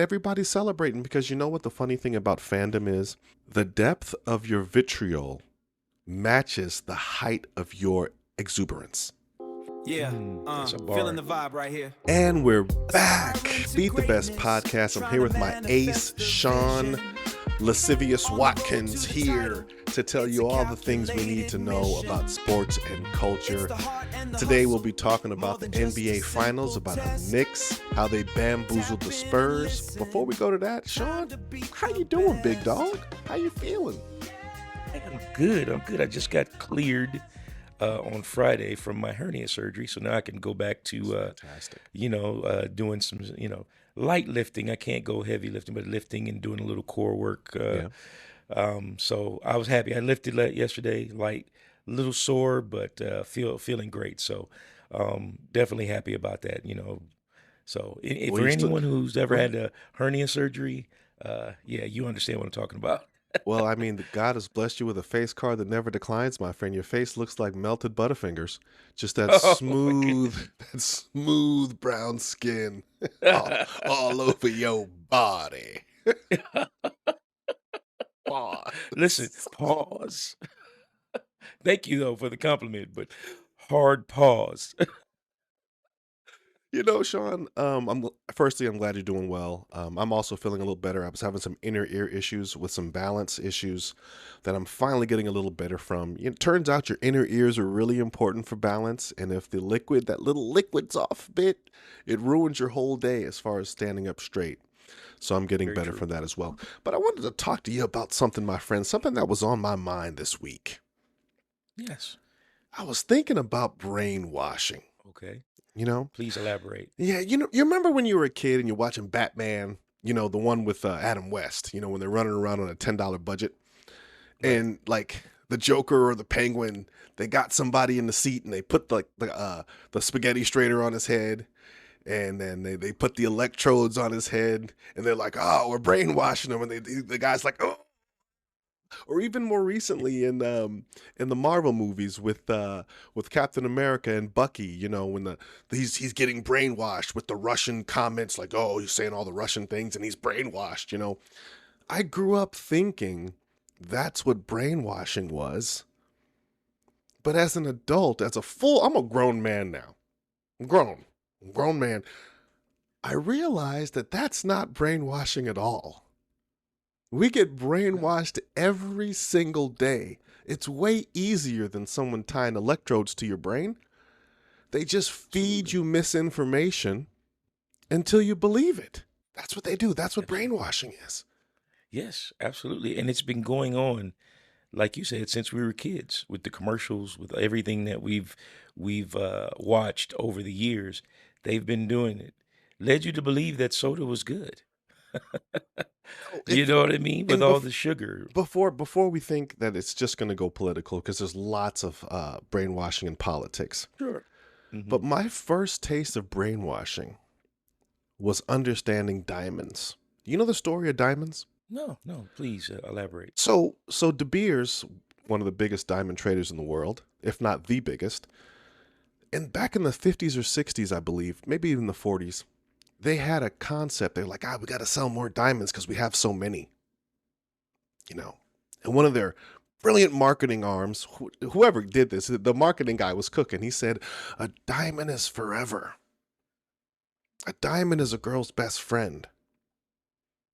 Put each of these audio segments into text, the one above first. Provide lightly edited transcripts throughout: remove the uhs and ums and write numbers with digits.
Everybody's celebrating because you know what the funny thing about fandom is? The depth of your vitriol matches the height of your exuberance. Yeah, That's a feeling bar. the vibe right here. And we're back. Beat the Best podcast. I'm here with my ace, Sean Lascivious Watkins, here to tell you all the things we need to know about sports and culture. Today we'll be talking about the NBA Finals, about the Knicks, how they bamboozled the Spurs. Before we go to that, Sean, how you doing, big dog? How you feeling? I'm good. I just got cleared on Friday from my hernia surgery, so now I can go back to Fantastic. doing some light lifting. I can't go heavy lifting, but lifting and doing a little core work. So I was happy. I lifted yesterday, light, a little sore, but feeling great. So definitely happy about that. So Well, for you still, anyone who's ever had a hernia surgery, yeah, you understand what I'm talking about. well, I mean, God has blessed you with a face card that never declines, my friend. Your face looks like melted Butterfingers. Just that Oh my that smooth brown skin all, goodness. all over your body. Listen, Pause. pause. Thank you though for the compliment, but hard pause. You know, Sean, I'm glad you're doing well. I'm also feeling a little better. I was having some inner ear issues with some balance issues that I'm finally getting a little better from. It turns out your inner ears are really important for balance, and if that little liquid's off a bit, it ruins your whole day as far as standing up straight. So I'm getting Very better true. from that as well. But I wanted to talk to you about something, my friend, something that was on my mind this week. Yes. I was thinking about brainwashing, Okay. you know? Please elaborate. Yeah, you remember when you were a kid and you're watching Batman, the one with Adam West, when they're running around on a $10 budget Right. and like the Joker or the Penguin, they got somebody in the seat and they put like the spaghetti strainer on his head and then they put the electrodes on his head and they're like, "Oh, we're brainwashing him." And the guy's like, "Oh." Or even more recently in the Marvel movies with Captain America and Bucky, when he's getting brainwashed with the Russian comments like, "Oh, he's saying all the Russian things and he's brainwashed." I grew up thinking that's what brainwashing was. But as an adult, I'm a grown man now. I'm a grown man. I realized that that's not brainwashing at all. We get No. brainwashed every single day. It's way easier than someone tying electrodes to your brain. They just feed Absolutely. you misinformation until you believe it. That's what they do. That's what Absolutely. brainwashing is. Yes, absolutely. And it's been going on, like you said, since we were kids, with the commercials, with everything that we've watched over the years. They've been doing it. Led you to believe that soda was good. Oh, You know what I mean? With and all the sugar. before we think that it's just going to go political, because there's lots of brainwashing in politics. Sure. Hmm. But my first taste of brainwashing was understanding diamonds. You know the story of diamonds? No, no, please elaborate. So De Beers, one of the biggest diamond traders in the world, if not the biggest, and back in the 50s or 60s, I believe, maybe even the 40s, they had a concept. They're like, we got to sell more diamonds because we have so many, you know. And one of their brilliant marketing arms, whoever did this, the marketing guy was cooking. He said, "A diamond is forever. A diamond is a girl's best friend.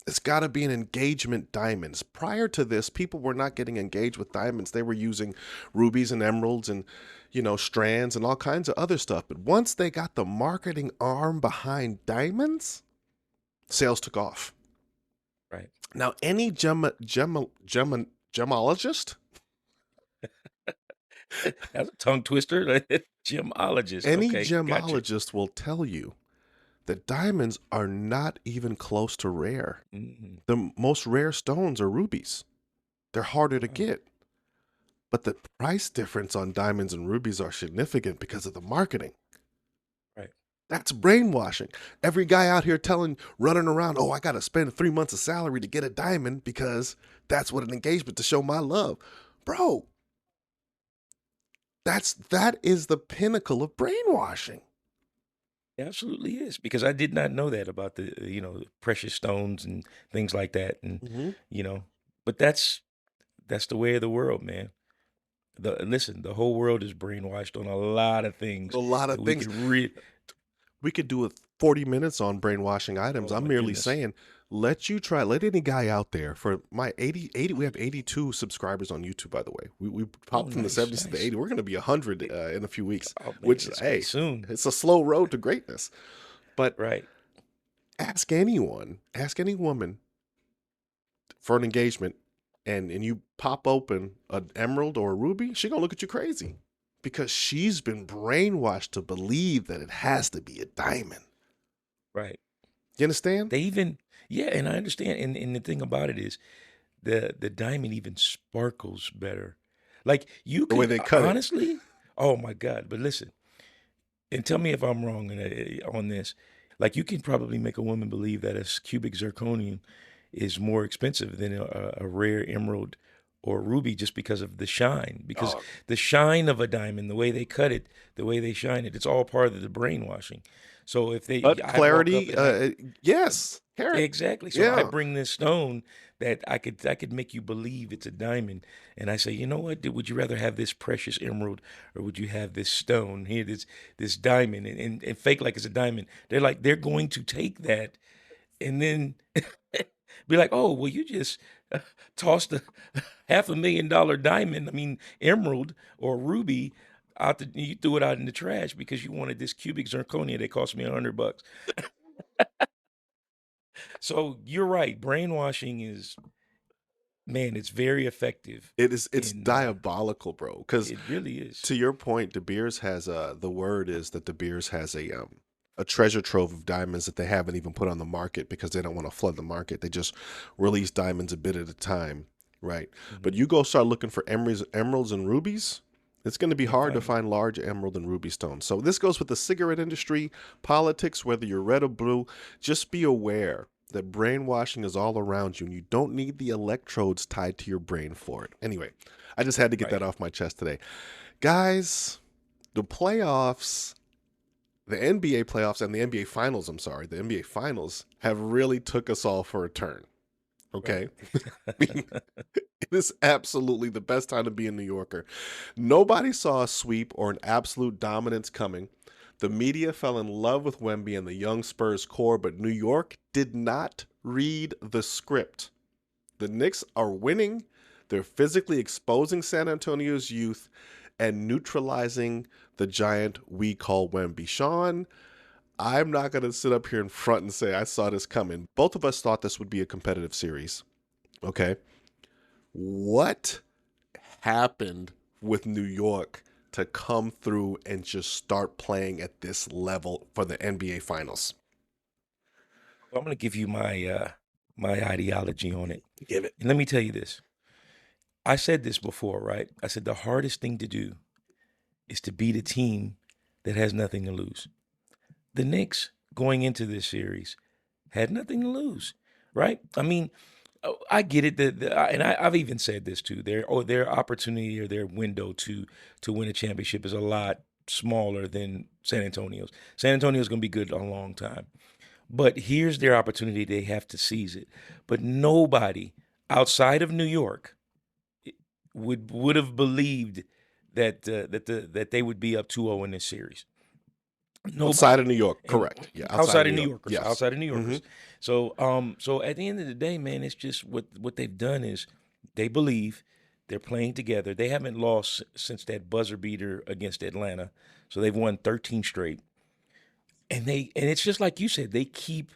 It's got to be an engagement diamonds." Prior to this, people were not getting engaged with diamonds. They were using rubies and emeralds and, strands and all kinds of other stuff. But once they got the marketing arm behind diamonds, sales took off. Right. Now, any gemologist, That's a tongue twister. Gemologist. any Okay, gotcha. gemologist will tell you that diamonds are not even close to rare. Hmm. The most rare stones are rubies. They're harder to Wow. get. But the price difference on diamonds and rubies are significant because of the marketing. Right. That's brainwashing. Every guy out here running around, "Oh, I got to spend 3 months of salary to get a diamond because that's what an engagement to show my love." Bro, that is the pinnacle of brainwashing. It absolutely is because I did not know that about the precious stones and things like that, and Hmm. you know, but that's the way of the world, man. Listen, the whole world is brainwashed on a lot of things A lot that of we things. could read. We could do a 40 minutes on brainwashing items. Oh I'm my merely goodness. saying, let any guy out there for my 80, we have 82 subscribers on YouTube, by the way. We Oh, popped from the nice, 70s to the nice. 80. We're going to be 100 It- in a few weeks, oh man, which, it's gonna be hey, soon, it's a slow road to greatness. But right? ask any woman for an engagement, and you pop open an emerald or a ruby, she going to look at you crazy because she's been brainwashed to believe that it has to be a diamond. Right. You understand? They even, yeah, and I understand. And the thing about it is the diamond even sparkles better. Like you The way could they cut it. honestly, oh my God, but listen, and tell me if I'm wrong on this. Like you can probably make a woman believe that a cubic zirconium is more expensive than a rare emerald or ruby just because of the shine. Because Oh, the shine of a diamond, the way they cut it, the way they shine it, it's all part of the brainwashing. So if they, but I walk up clarity, and I yes, carrot, exactly. So I yeah. bring this stone that I could make you believe it's a diamond, and I say, you know what? Would you rather have this precious emerald, or would you have this stone here, this diamond, and fake like it's a diamond? They're going to take that and then be like, oh, well, you just uh, tossed a $500,000 diamond, I mean emerald or ruby out you threw it out in the trash because you wanted this cubic zirconia that cost me $100. So you're right. Brainwashing is, man, it's very effective It's in diabolical, bro. Because it really is. to your point, De Beers has the word is that De Beers has a treasure trove of diamonds that they haven't even put on the market because they don't want to flood the market. They just release diamonds a bit at a time, right? But Hmm. you go start looking for emeralds and rubies. It's going to be Can't hard to find them. find large emerald and ruby stones. So this goes with the cigarette industry, politics, whether you're red or blue. Just be aware that brainwashing is all around you and you don't need the electrodes tied to your brain for it. Anyway, I just had to get that Right. off my chest today. Guys, the playoffs, the NBA playoffs and the NBA finals, I'm sorry, the NBA finals have really took us all for a turn. Right. Okay? It is absolutely the best time to be a New Yorker. Nobody saw a sweep or an absolute dominance coming. The media fell in love with Wemby and the young Spurs core, but New York did not read the script. The Knicks are winning. They're physically exposing San Antonio's youth and neutralizing the giant we call Wemby. Sean, I'm not going to sit up here in front and say I saw this coming. Both of us thought this would be a competitive series. Okay. What happened with New York to come through and just start playing at this level for the NBA Finals? I'm going to give you my ideology on it. Give it. And let me tell you this. I said this before, right? I said the hardest thing to do is to beat a team that has nothing to lose. The Knicks going into this series had nothing to lose, right? I mean, I get it, and I've even said this too. Their opportunity or their window to win a championship is a lot smaller than San Antonio's. San Antonio's going to be good a long time, but here's their opportunity. They have to seize it. But nobody outside of New York would have believed that they would be up 2-0 in this series. Outside of Nobody. New York, And correct. Yeah, outside of New York. Yes. outside of New Mm-hmm. Yorkers. So at the end of the day, man, it's just what they've done is they believe they're playing together. They haven't lost since that buzzer beater against Atlanta. So they've won 13 straight. And it's just like you said, they keep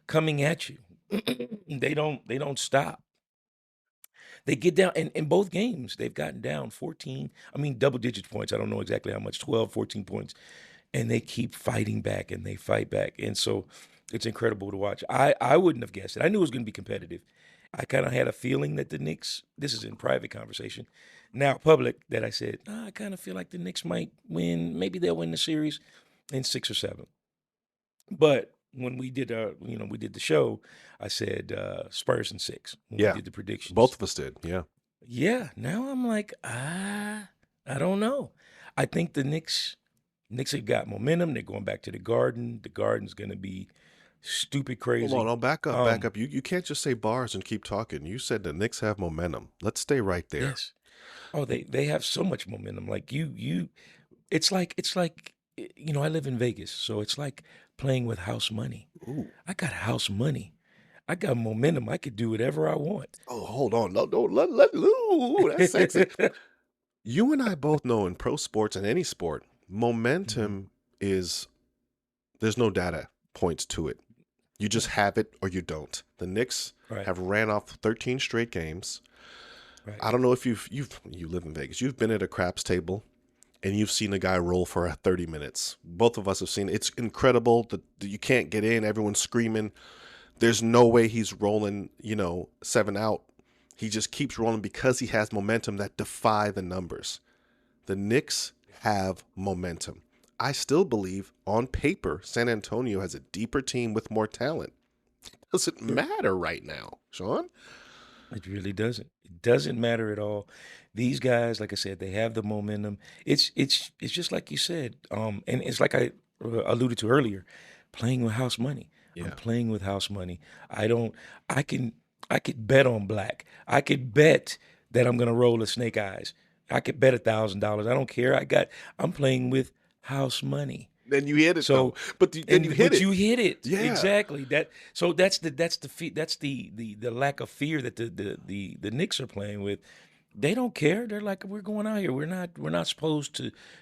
coming at you. They don't stop. They get down in both games. They've gotten down 14, I mean double digit points. I don't know exactly how much, 12, 14 points, and they keep fighting back and they fight back. And so it's incredible to watch. I wouldn't have guessed it. I knew it was going to be competitive. I kind of had a feeling that the Knicks, this is in private conversation, now public, that I said, I kind of feel like the Knicks might win. Maybe they'll win the series in 6 or 7. But when we did the show, I said Spurs in 6 when we Yeah. did the Both predictions. of us did. Yeah. Yeah, now I'm like, I don't know. I think the Knicks Knicks have got momentum. They're going back to the Garden. The Garden's going to be stupid Hold on, crazy. no, back up, back Um, up. You can't just say bars and keep talking. You said the Knicks have momentum. Let's stay right there. yes. Oh, they have so much momentum. Like I live in Vegas, so it's like playing with house money. Ooh. I got house money. I got momentum. I could do whatever I want. Oh, hold on. No, don't let ooh, that's sexy. You and I both know in pro sports and any sport, Mhm. momentum is there's no data points to it. You just Yeah, have it or you don't. The Knicks right, have ran off 13 straight games. right. I don't know if you live in Vegas. You've been at a craps table and you've seen a guy roll for 30 minutes. Both of us have seen it. It's incredible that you can't get in. Everyone's screaming. There's no way he's rolling, 7 out. He just keeps rolling because he has momentum that defy the numbers. The Knicks have momentum. I still believe on paper San Antonio has a deeper team with more talent. Doesn't Sure. matter right now, Sean. It really doesn't. It doesn't matter at all. These guys, like I said, they have the momentum. It's just like you said, and it's like I alluded to earlier, playing with house money. I'm Yeah. playing with house money. I don't. I can. I could bet on black. I could bet that I'm gonna roll a snake eyes. I could bet $1,000. I don't care. I'm playing with house money. Then you hit it though. So, Then you hit but it. you hit it Yeah. exactly. That's the lack of fear that the Knicks are playing with. They don't care. They're like, we're going out here. We're not supposed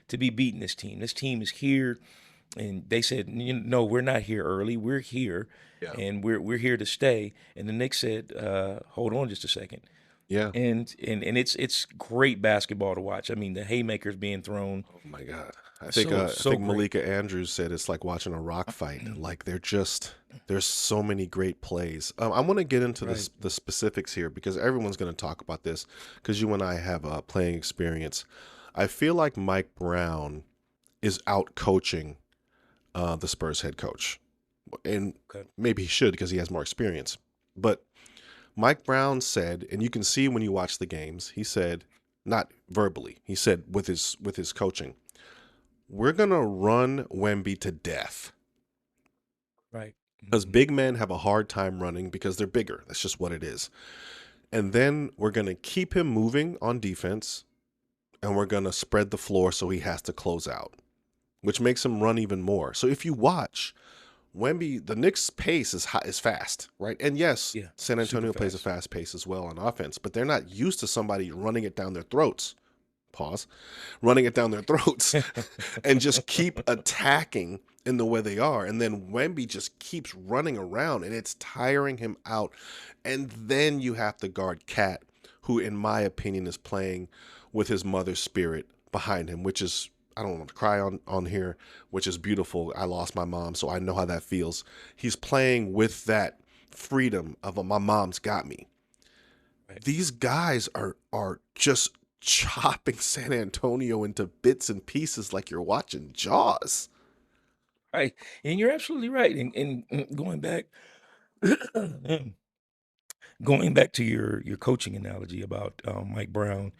to be beating this team. This team is here, and they said, no, we're not here early. We're here, Yeah. and we're here to stay. And the Knicks said, hold on just a second. Yeah. And it's great basketball to watch. I mean, the haymakers being thrown, Oh my God. I think so I so think great. Malika Andrews said it's like watching a rock fight. Like there's so many great plays. I want to get into Right. the specifics here because everyone's going to talk about this because you and I have playing experience. I feel like Mike Brown is out coaching the Spurs head coach, and Okay. maybe he should because he has more experience. But Mike Brown said, and you can see when you watch the games, he said, not verbally, he said with his coaching, we're gonna run Wemby to death Right. because Mhm. big men have a hard time running because they're bigger. That's just what it is. And then we're gonna keep him moving on defense, and we're gonna spread the floor so he has to close out, which makes him run even more. So if you watch Wemby, the Knicks' pace is fast, right? And yes, Yeah. San Super Antonio plays a fast. fast pace as well on offense, but they're not used to somebody running it down their throats. Pause. Running it down their throats and just keep attacking in the way they are. And then Wemby just keeps running around and it's tiring him out. And then you have to guard Cat, who, in my opinion, is playing with his mother's spirit behind him, which is, I don't want to cry on here, which is beautiful. I lost my mom, so I know how that feels. He's playing with that freedom of my mom's got me. Right. These guys are just chopping San Antonio into bits and pieces like you're watching Jaws. Right. And you're absolutely right. And going back to your coaching analogy about Mike Brown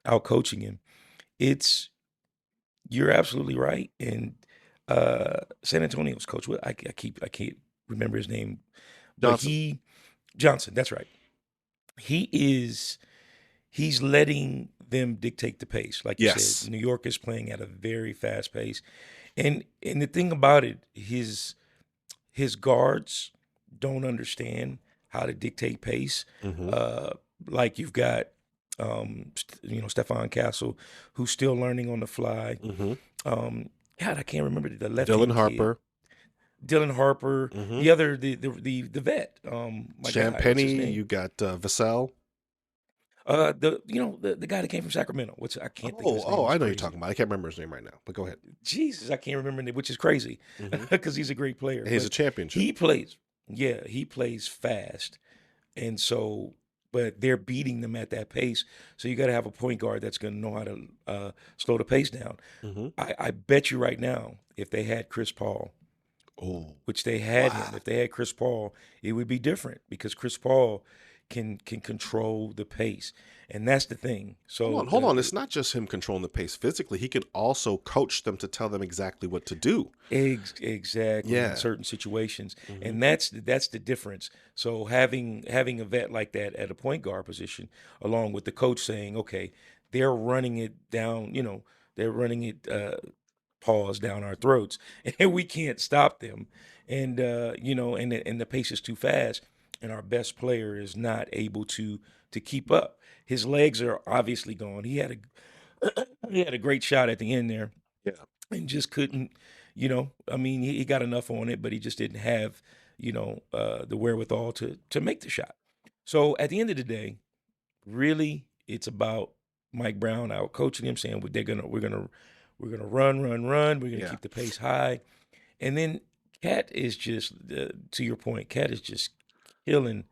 out coaching him, it's you're absolutely right. And San Antonio's coach, I can't remember his name, but Johnson. he Johnson. That's right. He is he's letting them dictate the pace. Like you said, Yes. New York is playing at a very fast pace. And the thing about it, his guards don't understand how to dictate pace. Mm-hmm. Uh, like you've got Stephon Castle, who's still learning on the fly. Mm-hmm. God, I can't remember the left Dylan hand kid. Harper. Dylan Harper, Mm-hmm. the other the vet, my guy, what's his Champagny. name? You got Vassell. The guy that came from Sacramento. What's I can't think of his name. Oh, It's I know you're talking crazy. about. I can't remember his name right now, but go ahead. Jesus, I can't remember it, which is crazy Mm-hmm. because he's a great player. And he's a But championship. he plays fast, and so, but they're beating them at that pace. So you got to have a point guard that's going to know how to slow the pace down. Mm-hmm. I bet you right now, if they had Chris Paul, Oh, which they had him, wow. if they had Chris Paul, it would be different because Chris Paul can control the pace, and that's the thing. So Hold on. It's not just him controlling the pace physically. He can also coach them to tell them exactly what to do. exactly in Yeah. certain situations, Hmm. and that's the difference. So having a vet like that at a point guard position, along with the coach saying, okay, they're running it down, they're running it paws down our throats, and we can't stop them, and and the pace is too fast, and our best player is not able to keep up. His legs are obviously gone. He had a great shot at the end there Yeah. and just couldn't, I mean, he got enough on it, but he just didn't have, the wherewithal to make the shot. So at the end of the day, really, it's about Mike Brown out coaching him, saying we're gonna run, run, run. We're gonna Yeah. keep the pace high, and then Cat is just to your point. Cat is just killing.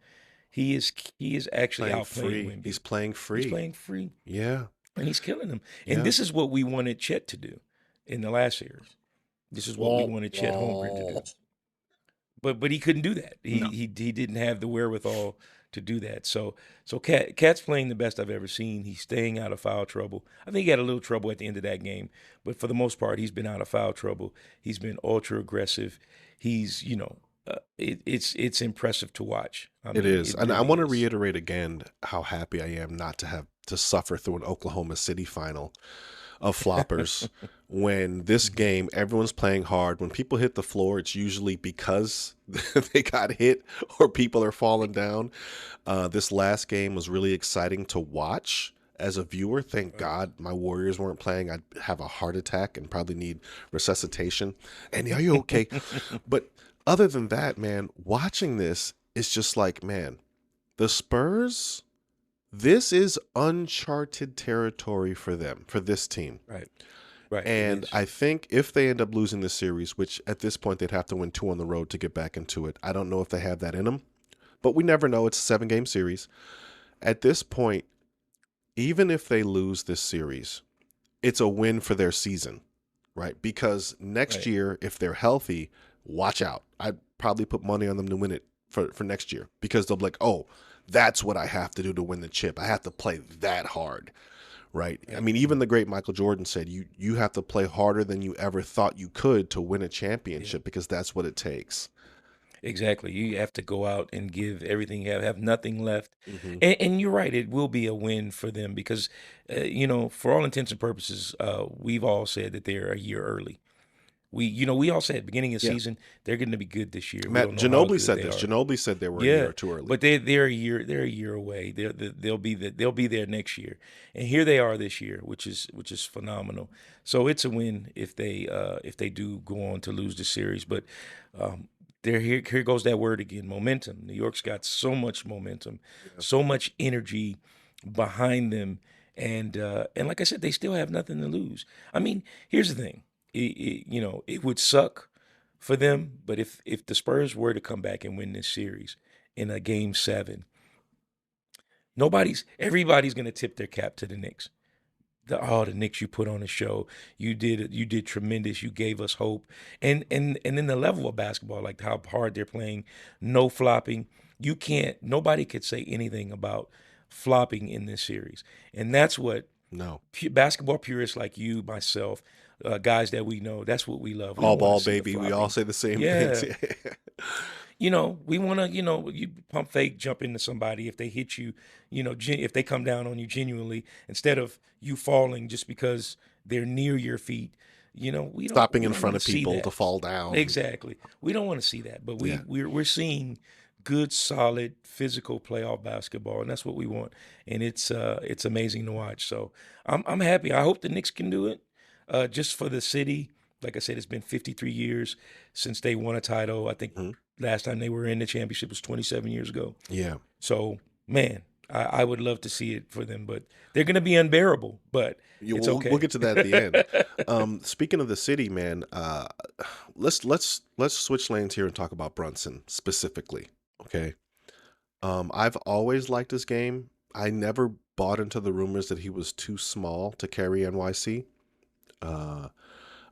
He is actually Playing outplaying free. He's Wimby. playing He's free. playing free, Yeah. and he's killing them. And Yeah. this is what we wanted Chet to do in the last series. This is what we wanted Chet Holmgren to do. But he couldn't do that. No. He didn't have the wherewithal to do that. So Cat's playing the best I've ever seen. He's staying out of foul trouble. I think he had a little trouble at the end of that game, but for the most part, he's been out of foul trouble. He's been ultra aggressive. He's it's impressive to watch. I It mean, is. it And I really want to is. reiterate again how happy I am not to have to suffer through an Oklahoma City final of floppers. When this Mhm. game, everyone's playing hard. When people hit the floor, it's usually because they got hit or people are falling down. This last game was really exciting to watch as a viewer. Thank Right. God my Warriors weren't playing. I'd have a heart attack and probably need resuscitation. And are you okay? But other than that, man, watching this is just like, man, the Spurs, this is uncharted territory for them, for this team. Right. Right. It And is. I think if they end up losing this series, which at this point they'd have to win 2 on the road to get back into it, I don't know if they have that in them, but we never know. It's a 7-game series. At this point, even if they lose this series, it's a win for their season, right? Because next Right. year, if they're healthy, watch out. I'd probably put money on them to win it for next year because they'll be like, oh, that's what I have to do to win the chip. I have to play that hard, right? I Right. mean, even the great Michael Jordan said, you have to play harder than you ever thought you could to win a Yeah. championship because that's what it takes. Exactly. You have to go out and give everything you have nothing left. Hmm. And you're right, it will be a win for them because, for all intents and purposes, we've all said that they're a year early. We all said beginning of the Yeah. season, they're going to be good this year. We Matt don't know how Ginobili good said they this. are. Ginobili said they were a Yeah, year too early. but they're a year away. They'll be there next year, and here they are this year, which is phenomenal. So it's a win if they do go on to lose the series. But um, there here goes that word again, momentum. New York's got so much momentum, Yeah. so much energy behind them, and like I said, they still have nothing to lose. I mean, here's the thing, it would suck for them. But if the Spurs were to come back and win this series in a game seven, everybody's gonna tip their cap to the Knicks. The Knicks, you put on a show. You did tremendous. You gave us hope. And then the level of basketball, like how hard they're playing, no flopping. Nobody could say anything about flopping in this series. And that's what No. basketball purists like you, myself, guys that we know, that's what we love. We All don't want to ball, see the baby. We all flopping. say the same things. Yeah. We want to, you pump fake, jump into somebody if they hit you, if they come down on you genuinely, instead of you falling just because they're near your feet. We don't Stopping we in don't front want of to see people to that. fall down. Exactly. We don't want to see that, but Yeah. we're seeing good, solid, physical playoff basketball, and that's what we want. And it's amazing to watch. So I'm happy. I hope the Knicks can do it, just for the city. Like I said, it's been 53 years since they won a title. I think Mhm. last time they were in the championship was 27 years ago. Yeah. So man, I would love to see it for them, but they're going to be unbearable. But it's We'll okay. get to that at the end. Speaking of the city, man, let's switch lanes here and talk about Brunson specifically. Okay. I've always liked his game. I never bought into the rumors that he was too small to carry NYC. Uh,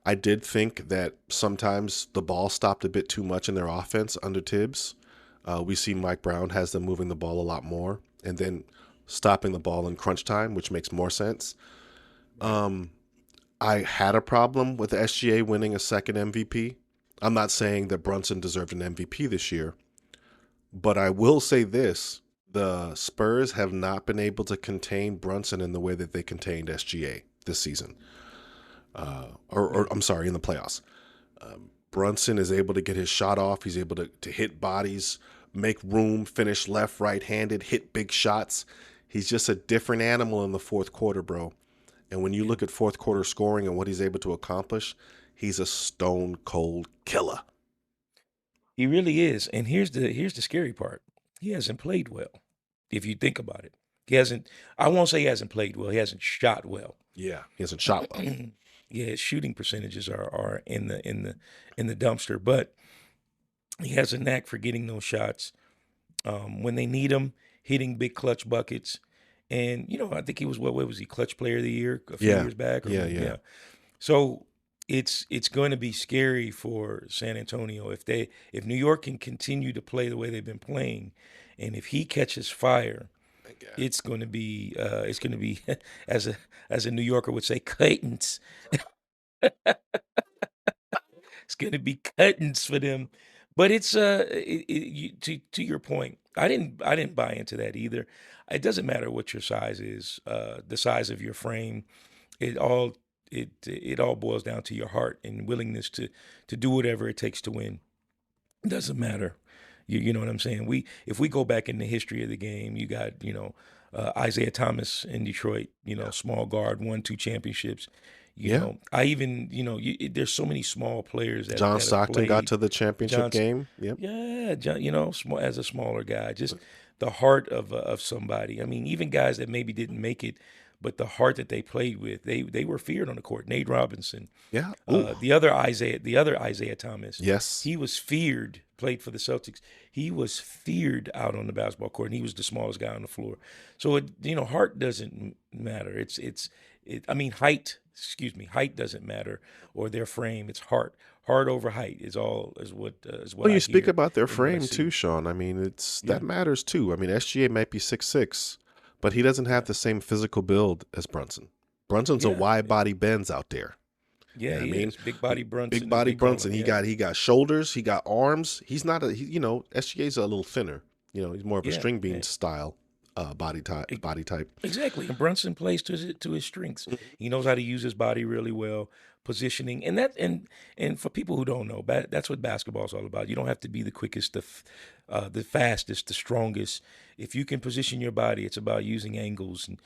I did think that sometimes the ball stopped a bit too much in their offense under Tibbs. We see Mike Brown has them moving the ball a lot more and then stopping the ball in crunch time, which makes more sense. Right. I had a problem with the SGA winning a second MVP. I'm not saying that Brunson deserved an MVP this year, but I will say this. The Spurs have not been able to contain Brunson in the way that they contained SGA this season. Or Yeah. I'm sorry, in the playoffs. Brunson is able to get his shot off. He's able to hit bodies, make room, finish left, right handed, hit big shots. He's just a different animal in the fourth quarter, bro. And when you Yeah. look at fourth quarter scoring and what he's able to accomplish, he's a stone cold killer. He really is. And here's the scary part. He hasn't played well. If you think about it. He hasn't I won't say he hasn't played well. He hasn't shot well. Yeah, he hasn't shot well. Yeah, his shooting percentages are in the dumpster, but he has a knack for getting those shots when they need him, hitting big clutch buckets. And I think he was what was he clutch player of the year a few Yeah, years back or yeah, maybe yeah. yeah. So it's going to be scary for San Antonio if New York can continue to play the way they've been playing, and if he catches fire, Thank God. it's going to be as a New Yorker would say, curtains. It's going to be curtains for them. But it's to your point. I didn't buy into that either. It doesn't matter what your size is, the size of your frame. It all it all boils down to your heart and willingness to do whatever it takes to win. It doesn't matter. You know what I'm saying? If we go back in the history of the game, you got Isaiah Thomas in Detroit. Yeah, Small guard, won 2 championships. yeah. I even there's so many small players John that have Stockton got played. to the championship Johnson, game. Yep. yeah, John, small as a smaller guy, just the heart of somebody. I mean, even guys that maybe didn't make it, but the heart that they played with, they were feared on the court. Nate Robinson, Yeah. Ooh. the other Isaiah Thomas, Yes. he was feared. Played for the Celtics. He was feared out on the basketball court, and he was the smallest guy on the floor. So heart doesn't matter. I mean, height. Excuse me, height doesn't matter, or their frame. It's heart. Heart over height is what Well, I you speak hear about their and what I frame too, see. Sean. I mean, it's Yeah, that matters too. I mean, SGA might be 6'6", but he doesn't have yeah, the same physical build as Brunson. Brunson's a yeah, wide yeah, body Benz out there. You yeah. know what I He mean? is big body Big Brunson, as body they call Brunson. him. He Yeah, got shoulders. He got arms. He's not SGA's a little thinner. He's more of a yeah, string yeah. bean style body type. E- Body type. Exactly. And Brunson plays to his strengths. Mhm. He knows how to use his body really well, positioning, and for people who don't know, that's what basketball is all about. You don't have to be the quickest, the fastest, the strongest. If you can position your body, it's about using angles and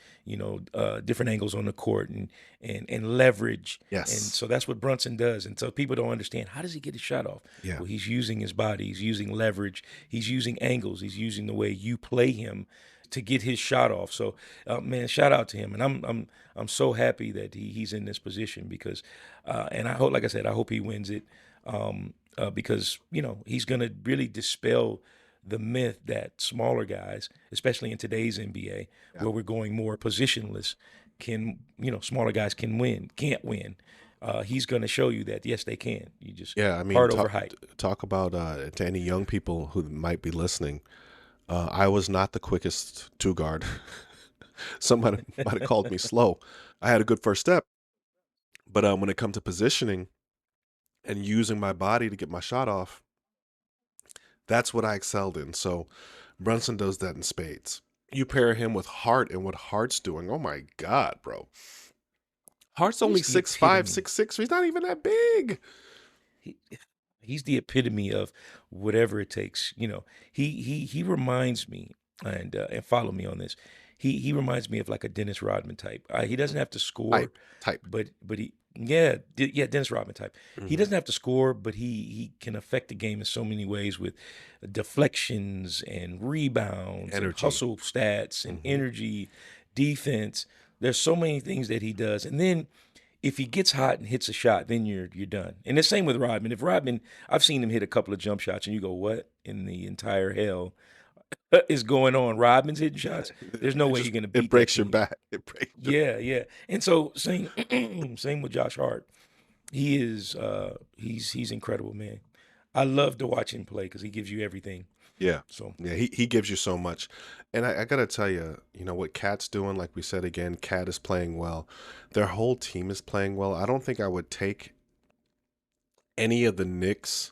different angles on the court and leverage. And Yes. so that's what Brunson does. And so people don't understand, how does he get his shot off? Yeah. Well, he's using his body. He's using leverage. He's using angles. He's using the way you play him to get his shot off. So, man, shout out to him, and I'm so happy that he's in this position because, and I hope, like I said, I hope he wins it, because he's gonna really dispel the myth that smaller guys, especially in today's NBA, Yeah. where we're going more positionless, smaller guys can't win. He's gonna show you that yes, they can. You just Yeah. I mean, heart over height. talk about to any young people who might be listening. I was not the quickest two guard. Somebody might have called me slow. I had a good first step, but when it comes to positioning and using my body to get my shot off, that's what I excelled in. So Brunson does that in spades. You pair him with Hart and what Hart's doing. Oh my God, bro. Hart's only He's the 6'5", epitome. 6'6". He's not even that big. He, he's the epitome of whatever it takes. He reminds me, and follow me on this. He reminds me of like a Dennis Rodman type. He doesn't have to score, Type. but he yeah, Dennis Rodman type. He Hmm. doesn't have to score, but he can affect the game in so many ways with deflections and rebounds and Energy. hustle stats and Hmm. energy, defense. There's so many things that he does, and then if he gets hot and hits a shot, then you're done. And the same with Rodman. If Rodman, I've seen him hit a couple of jump shots, and you go, "What in the entire hell is going on?" Rodman's hitting shots. There's no It way just you're gonna it beat that breaks your team. back. It breaks your Yeah, yeah. And so same same with Josh Hart. He is he's incredible, man. I love to watch him play because he gives you everything. Yeah. So Yeah, he gives you so much. And I gotta tell you, what Cat's doing, like we said again, Cat is playing well. Their whole team is playing well. I don't think I would take any of the Knicks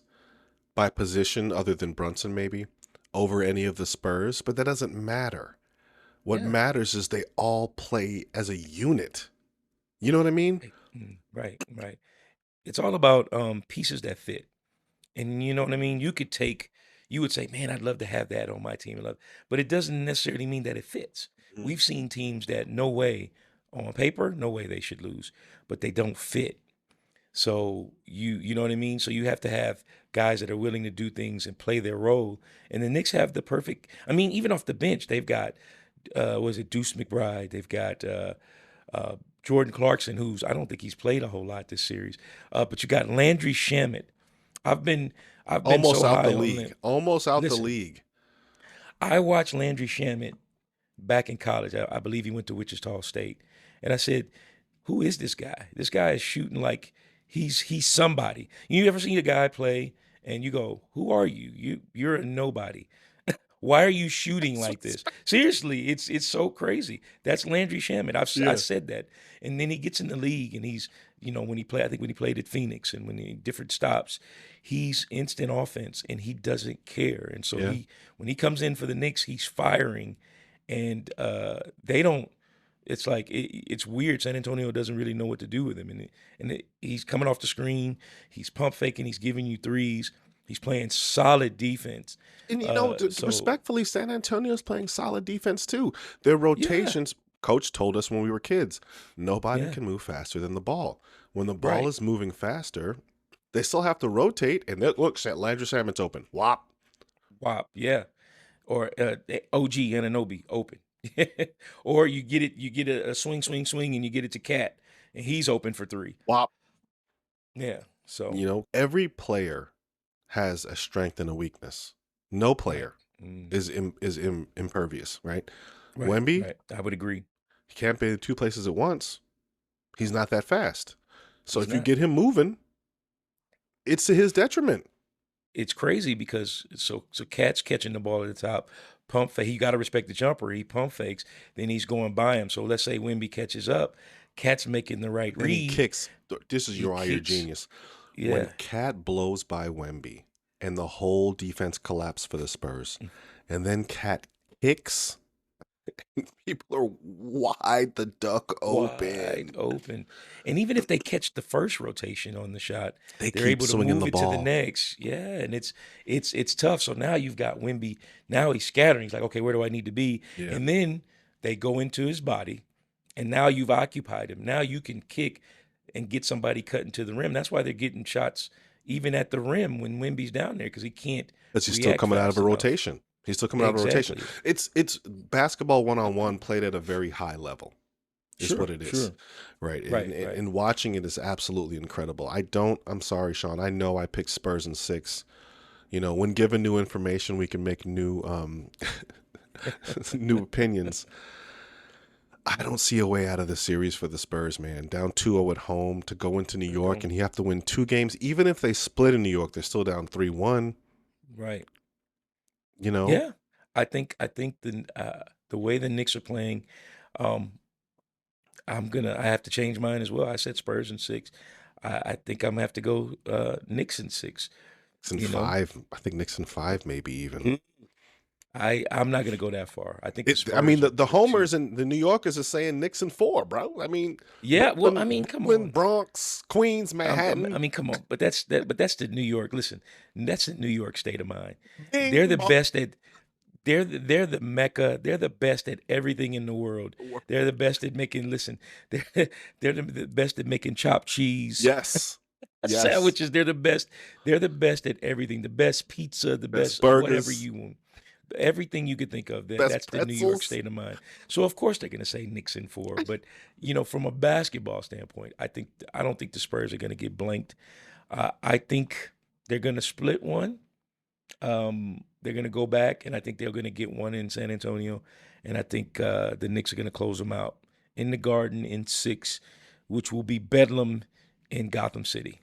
by position other than Brunson maybe over any of the Spurs, but that doesn't matter. What yeah, matters is they all play as a unit. You know what I mean? right, right. It's all about pieces that fit. And you know what I mean? You would say, man, I'd love to have that on my team. But it doesn't necessarily mean that it fits. Mhm. We've seen teams that no way on paper, no way they should lose, but they don't fit. So you know what I mean? So you have to have guys that are willing to do things and play their role. And the Knicks have the perfect, I mean, even off the bench, they've got was it Deuce McBride? They've got Jordan Clarkson, who's I don't think he's played a whole lot this series. But you got Landry Shamet. I've been I've been Almost so out the high on league. him. Almost out the Listen, league. I watched Landry Shamet back in college. I believe he went to Wichita State, and I said, "Who is this guy? This guy is shooting like he's somebody." You ever seen a guy play and you go, "Who are you? You're a nobody." Why are you shooting like this? Seriously, it's so crazy. That's Landry Shamet. I Yeah. said that, and then he gets in the league, and he's when he play. I think when he played at Phoenix, and when he different stops, he's instant offense, and he doesn't care. And so Yeah. when he comes in for the Knicks, he's firing, and they don't. It's like it's weird. San Antonio doesn't really know what to do with him, he's coming off the screen. He's pump faking. He's giving you threes. He's playing solid defense. And So respectfully, San Antonio's playing solid defense too. Their yeah, rotations, coach told us when we were kids, nobody yeah, can move faster than the ball. When the ball right. is moving faster, they still have to rotate. And look, Landry Shamet's open. Whop. WAP, yeah. Or OG Ananobi open. Or you get a swing, swing, swing, and you get it to Cat, and he's open for three. Whop. Yeah. So Every player has a strength and a weakness. No right. player Mm, is impervious, right? right, Wemby, right. I would agree. he can't be in two places at once. He's not that fast. So He's if you not. get him moving, it's to his detriment. It's crazy because so Cat's catching the ball at the top, pump fake. He got to respect the jumper. He pump fakes, then he's going by him. So let's say Wimby catches up, Cat's making the right Then he read. kicks. This is He why you're kicks. genius. When Yeah. Cat blows by Wemby and the whole defense collapsed for the Spurs, and then Cat kicks, people are wide the duck Wide open. open. And even if they catch the first rotation on the shot, They they're keep able to swinging move the it to the ball. next. Yeah, and it's tough. So now you've got Wimby. Now he's scattering. He's like, okay, where do I need to be? Yeah. And then they go into his body, and now you've occupied him. Now you can kick and get somebody cutting to the rim. That's why they're getting shots even at the rim when Wimby's down there because he can't Because he's still react coming out of a fast enough. rotation. He's still coming out of a rotation. Exactly. It's basketball one-on-one played at a very high level. Is Sure, what it is, sure. right? Right, And, right. and watching it is absolutely incredible. I'm sorry, Sean. I know I picked Spurs in 6. When given new information, we can make new new opinions. I don't see a way out of the series for the Spurs, man. Down 2-0 at home to go into New I York, don't. and you have to win 2 games. Even if they split in New York, they're still down 3-1. Right. You know, Yeah, I think the way the Knicks are playing, um, I have to change mine as well. I said Spurs in 6. I think I'm gonna have to go Knicks in 6. Knicks in You know, 5. I think Knicks in 5, maybe even. Mm. I'm not gonna go that far. I think the I mean, Spurs the are too. homers and the New Yorkers are saying Knicks in 4, bro. I mean, Yeah, well, I mean, come Brooklyn, on. Bronx, Queens, I Manhattan, mean, come on. But that's the New York. Listen, that's the New York state of mind. They're Bing the Bong. best at they're the mecca. They're the best at everything in the world. They're the best at making. Listen, they're the best at making chopped cheese, Yes, yes. sandwiches. They're the best. They're the best at everything. The best pizza. The Best best whatever burgers, you want. Everything you could think of. best That's the New York pretzels. state of mind. So of course they're going to say Knicks in 4. But from a basketball standpoint, I don't think the Spurs are going to get blanked. I think they're going to split one. They're going to go back, and I think they're going to get one in San Antonio, and I think the Knicks are going to close them out in the Garden in 6, which will be Bedlam in Gotham City.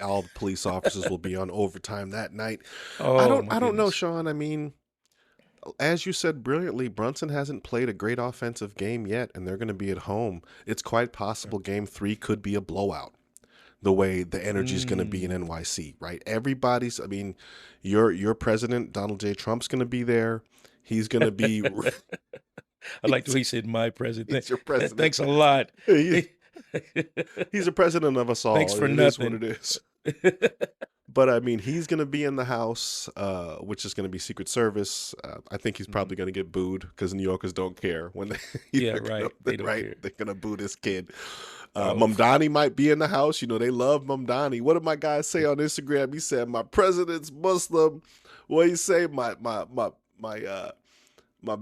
All the police officers will be on overtime that night. I Oh don't my I don't know, goodness. Sean. I mean, as you said brilliantly, Brunson hasn't played a great offensive game yet, and they're going to be at home. It's quite possible Game 3 could be a blowout. The way the energy is going to be in Mm. NYC, right? Everybody's. I mean, your president Donald J. Trump's going to be there. He's going to be. I like the way he said my president. He's your president. Thanks a lot. He's the president of us all. Thanks for It is what nothing. it is. But I mean, he's going to be in the house, which is going to be Secret Service. I think he's probably going to get booed because New Yorkers don't care when they. Yeah, they're right. Gonna, They don't right. care. They're going to boo this kid. Oh, Mamdani might be in the house. You know, they love Mamdani. What did my guy say on Instagram? He said, "My president's Muslim." What do you say? My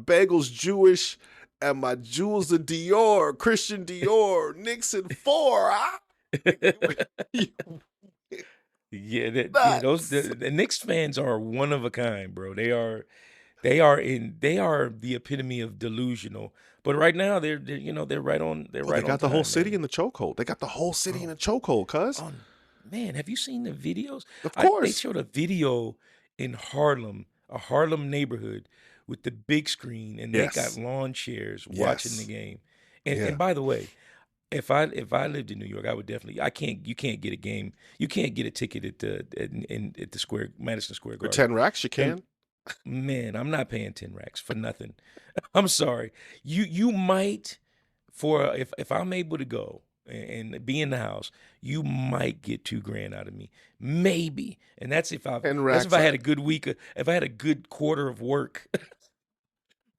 bagel's Jewish, and my jewels are Dior, Christian Dior, Nixon 4. yeah, those Nuts. the Knicks fans are one of a kind, bro. They are the epitome of delusional. But right now they're right on They right on got the whole time, city man. in the chokehold. They got the whole city in Oh, a chokehold, cuz. oh man, have you seen the videos? Of They course. showed a video in Harlem, a Harlem neighborhood with the big screen, and they got Yes. lawn chairs watching the Yes. game. And Yeah. by the way, if I lived in New York, I would definitely. I can't. You can't get a game. You can't get a ticket at the Square Madison Square For Garden. 10 racks, you The- can. Man, I'm not paying 10 racks for nothing. I'm sorry. You might if I'm able to go and be in the house, you might get 2 grand out of me, maybe. And that's if 10 that's if racks. I had a good week, if I had a good quarter of work.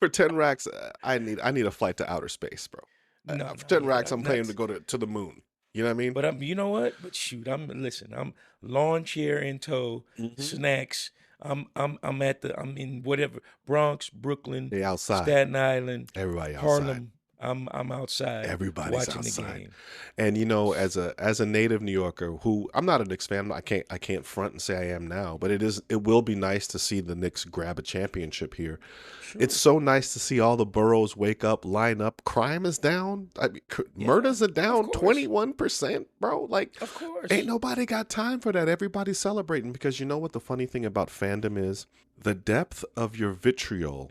For 10 racks, I need a flight to outer space, bro. No, For no, 10 yeah, racks, I'm paying not. to go to the moon. You know what I mean? But you know what? But shoot, I'm lawn chair in tow, Mm-hmm. snacks. I'm in whatever Bronx, Brooklyn, They outside. Staten Island, Everybody outside. Harlem. I'm outside Everybody's watching the outside. game. And you know, as a native New Yorker who I'm not a Knicks fan, I can't front and say I am now, but it will be nice to see the Knicks grab a championship here. Sure. It's so nice to see all the boroughs wake up, line up. Crime is down. I mean, Yeah, murders are down of course. 21%, bro. Like, Of course. ain't nobody got time for that. Everybody's celebrating because you know what the funny thing about fandom is? The depth of your vitriol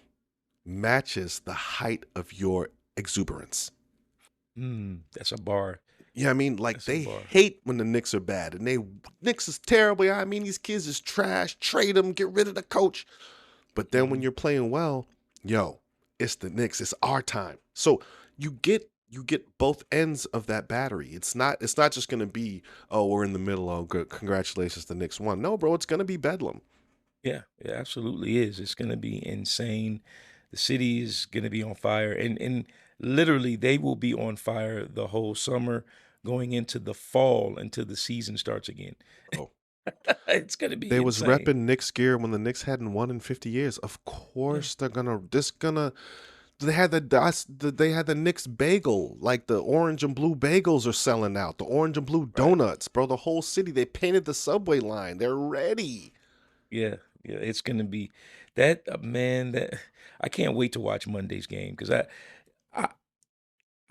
matches the height of your exuberance. That's a bar. Yeah, I mean, like That's a they bar. hate when the Knicks are bad, and Knicks is terrible. I mean, these kids is trash. Trade them, get rid of the coach. But then when you're playing well, yo, it's the Knicks. It's our time. So you get both ends of that battery. It's not just gonna be, oh, we're in the middle. Oh, good, congratulations, the Knicks won. No, bro, it's gonna be bedlam. Yeah, it absolutely is. It's going to be insane. The city is going to be on fire, and literally they will be on fire the whole summer, going into the fall until the season starts again. Oh. It's going to be They was insane. repping Knicks gear when the Knicks hadn't won in 50 years. Of course they're gonna. They had the Knicks bagel, like the orange and blue bagels are selling out. The orange and blue donuts, bro. The whole city. They painted the subway line. They're ready. Yeah, it's going to be that man. That I can't wait to watch Monday's game because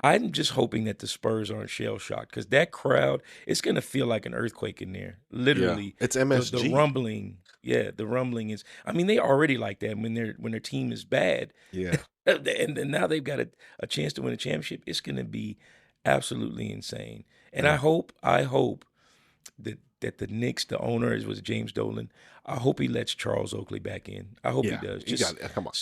I'm just hoping that the Spurs aren't shell shocked because that crowd, it's going to feel like an earthake in there. Literally, It's the MSG. rumbling. Yeah, the rumbling is. I mean, they already like that when their team is bad, Yeah. and now they've got a chance to win a championship. It's going to be absolutely insane. And Yeah. I hope that the Knicks, the owner, was James Dolan. I hope he lets Charles Oakley back in. I hope he does. You Just got come on.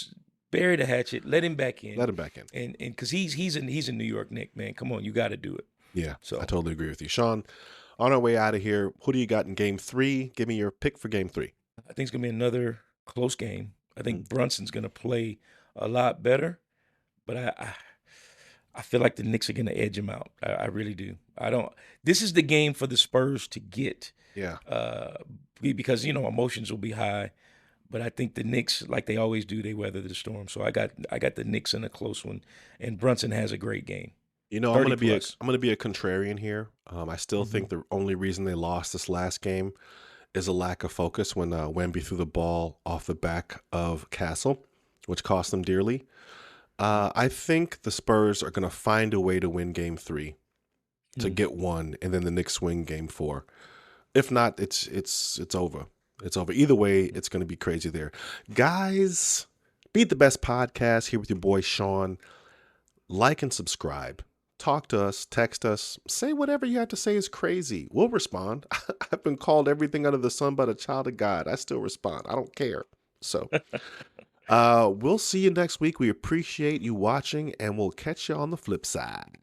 bury the hatchet, let him back in. Let him back in. And because he's a New York Knick, man. Come on, you got to do it. Yeah. So I totally agree with you, Sean. On our way out of here, who do you got in Game 3? Give me your pick for Game 3. I think it's gonna be another close game. I think Brunson's gonna play a lot better, but I feel like the Knicks are gonna edge him out. I really do. I don't. This is the game for the Spurs to get. Yeah. Because emotions will be high, but I think the Knicks, like they always do, they weather the storm. So I got the Knicks in a close one, and Brunson has a great game. You know, 30 plus. I'm gonna be a contrarian here. I still think the only reason they lost this last game is a lack of focus when Wemby threw the ball off the back of Castle, which cost them dearly. I think the Spurs are gonna find a way to win Game 3 to get one, and then the Knicks win Game 4. If not, it's over. It's over. Either way, it's gonna be crazy there, guys. Beat the Best Podcast here with your boy Sean. Like and subscribe. Talk to us, text us, say whatever you have to say is crazy. We'll respond. I've been called everything under the sun but a child of God. I still respond. I don't care. So we'll see you next week. We appreciate you watching, and we'll catch you on the flip side.